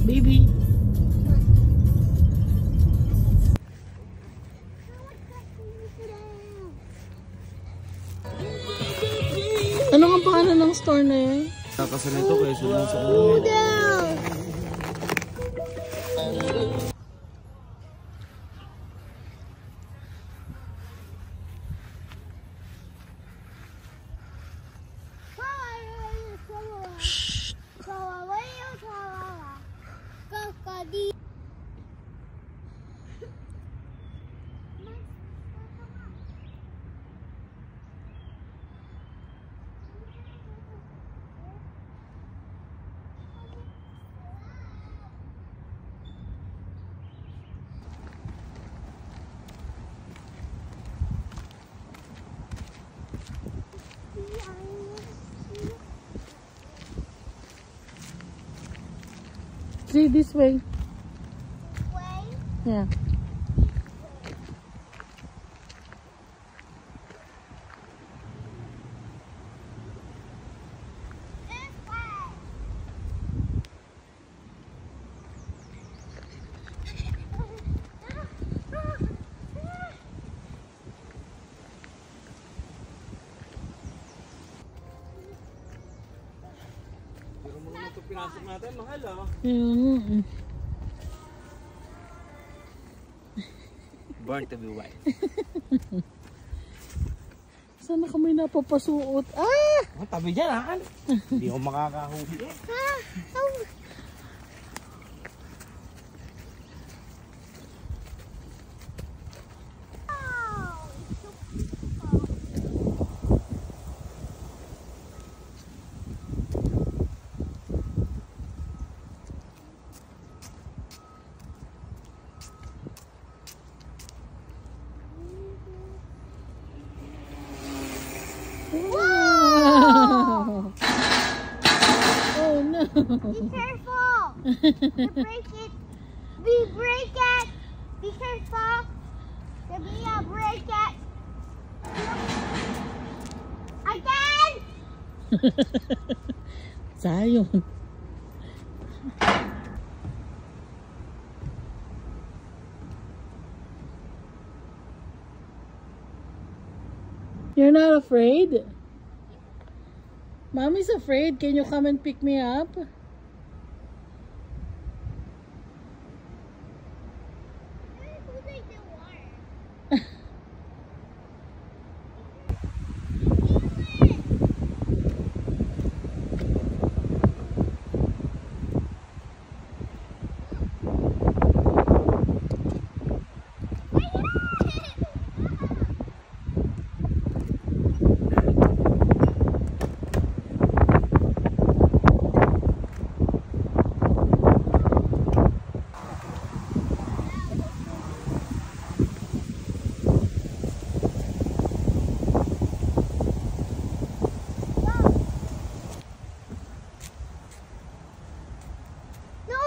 Baby. Ano ang pangalan ng store na yan? Kasi nito kaya sunod sa ano. See, this way. Way? Yeah. This way. Pero mga ito pinasok natin, mahal ah. Born to be white. Sana kami napapasuot. Ah! Oh, tabi dyan ha. Hindi ako makakahuli. Wow! Oh no! Be careful! You break it. We break it. Be careful. Sabiha, break it. Again! Zion. You're not afraid? Mommy's afraid. Can you come and pick me up?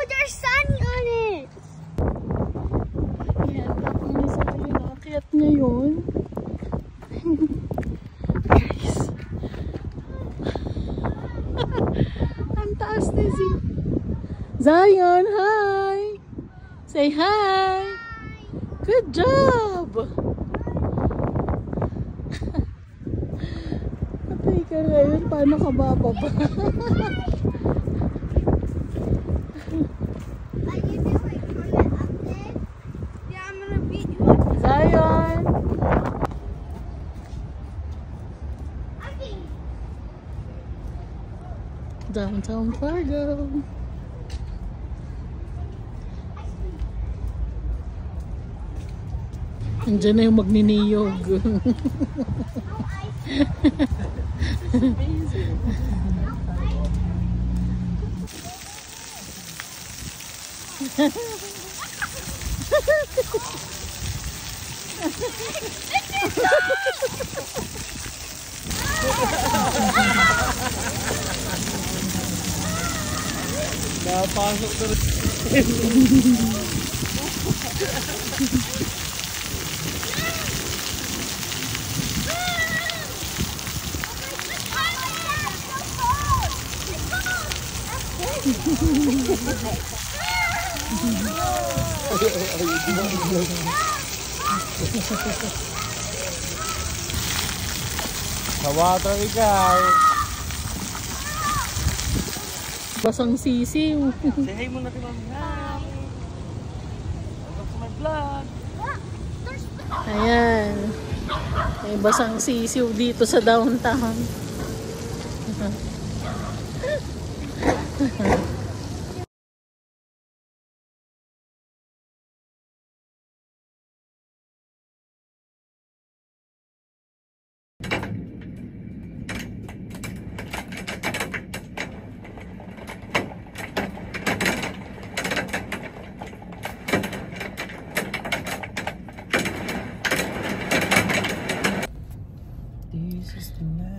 There's sun on it. Yan, kung isa kayo nakakit ngayon. Guys. Ang taas na si Zion, hi! Say hi! Good job! Patay ka ngayon, paano ka bababa? Zion! Downtown Fargo. Andiyan na yung magniniyog. Napasok na rin. Kawater ikaw. Basang sisiw. Say hi muna kay Mami. Welcome to my vlog. Ayan. May basang sisiw dito sa downtown.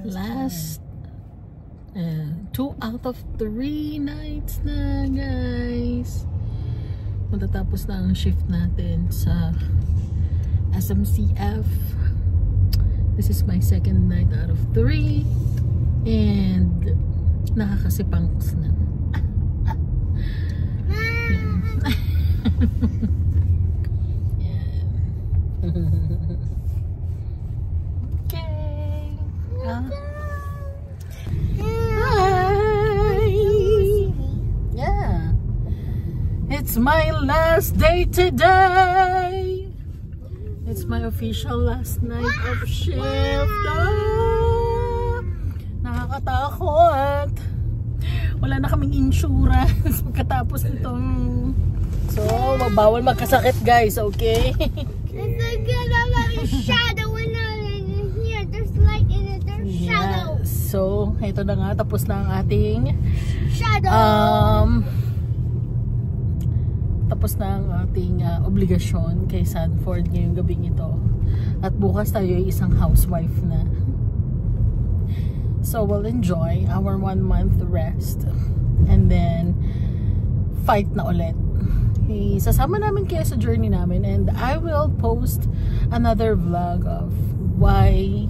Last 2 out of 3 nights na, guys. Matatapos na ang shift natin sa SMCF. This is my second night out of 3 and nakakasipangs na. It's my last day today. It's my official last night of shift. Nakakatakot. Wala na kaming insurance pagkatapos nitong. So, bawal magkasakit, guys, okay? It's like a shadow in here. There's light in it. There's shadow. So, ito na nga, tapos na ang ating shadow. Tapos na ang ating obligasyon kay Sanford ngayong gabing ito. At bukas tayo ay isang housewife na. So we'll enjoy our 1 month rest. And then, fight na ulit. Sasama namin kayo sa journey namin. And I will post another vlog of why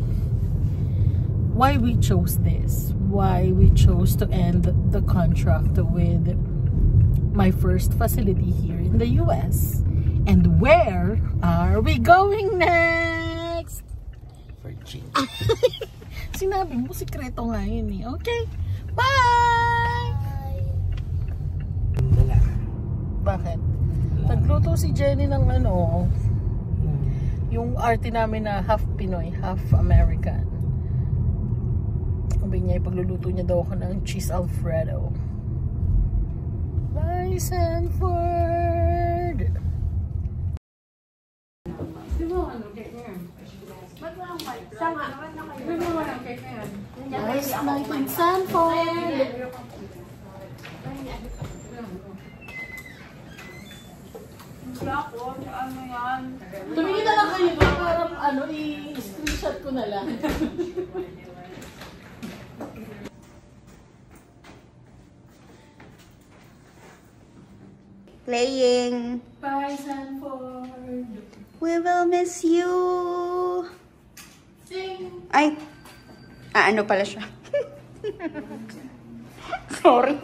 we chose this. Why we chose to end the contract with my first facility here in the US. And where are we going next? Virginia. Sinabi mo, sikreto nga yun eh. Okay, bye! Bakit? Nagluto si Jenny ng ano, yung arte namin na half Pinoy, half American. Sabi niya, ipagluluto niya daw ako ng cheese Alfredo. Bye, Sanford! Nice night in Sanford! Tumingin na lang kayo ba? Parang ano, i-screenshot ko na lang. Playing. Bye, Sanford. We will miss you. Sing. Ay. Ano pala siya? Sorry.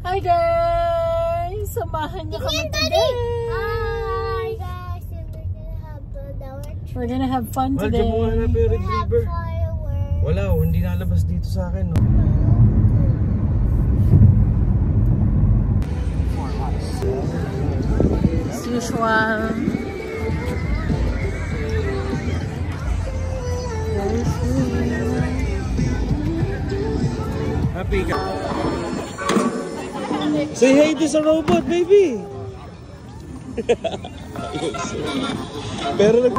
Hi guys! Samahan niyo kami today! We're gonna have fun today. Diyan mo nga na Red River. Wala, hindi nalabas dito sa akin. No? As usual. Happy ka. Say hey to sa robot, baby! Pero nag...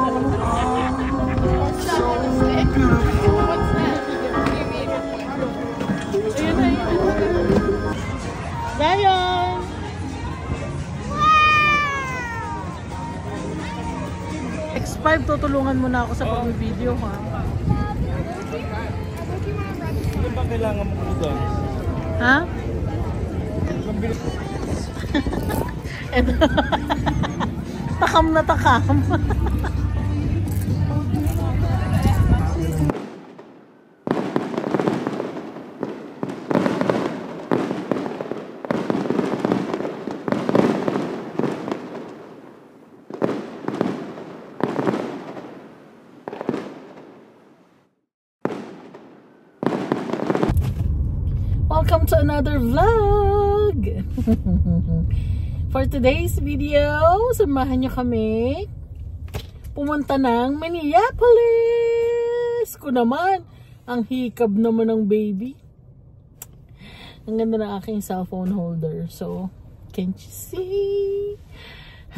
Zion! X5, tutulungan mo na ako sa pag-video, ha? Ano ba kailangan mo ko doon? Ha? Takam na takam. Welcome to another vlog! For today's video, samahan niyo kami pumunta ng Minneapolis! Ko naman, ang hikab naman ng baby. Ang ganda ng aking cellphone holder. So, can't you see?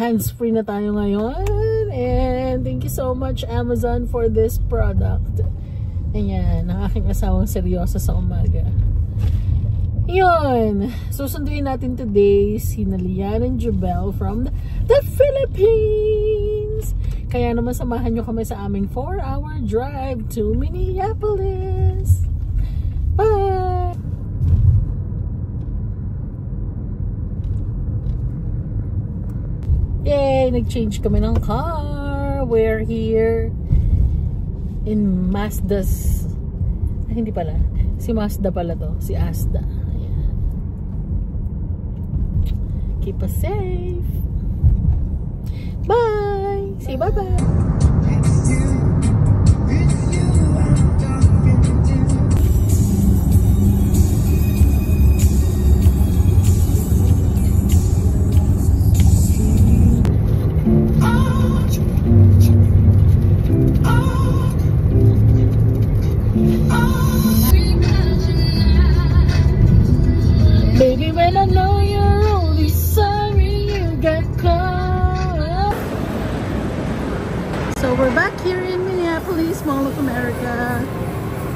Hands-free na tayo ngayon. And thank you so much Amazon for this product. Ayan, ang aking asawang seryoso sa umaga. Yun, susunduin natin today si Lian and Jubel from the Philippines. Kaya naman samahan nyo kami sa aming 4-hour drive to Minneapolis. Bye! Yay! Nag-change kami ng car. We're here in Mazda's. Hindi pala. Si Mazda pala to. Si Asda. Keep us safe. Bye. Say bye-bye. Baby, when I know you're only sorry you got caught. So we're back here in Minneapolis, Mall of America,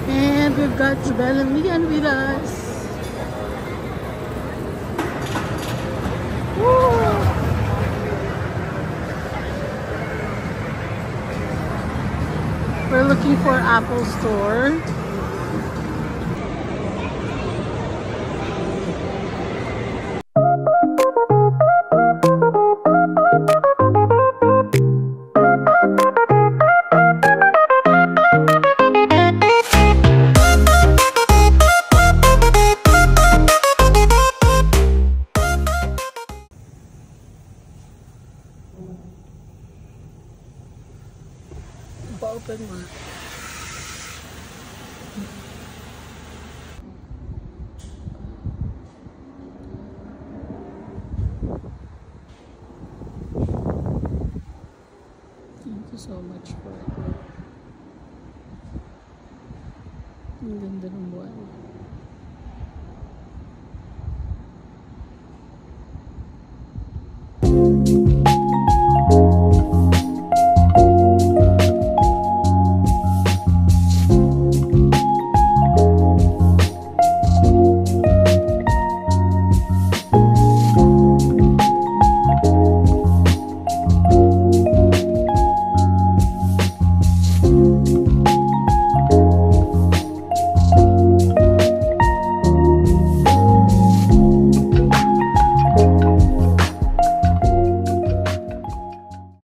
and we've got Jubel and Lian with us. Woo! We're looking for Apple Store. Open mo. Thank you so much for it. Ang ganda ng buwan.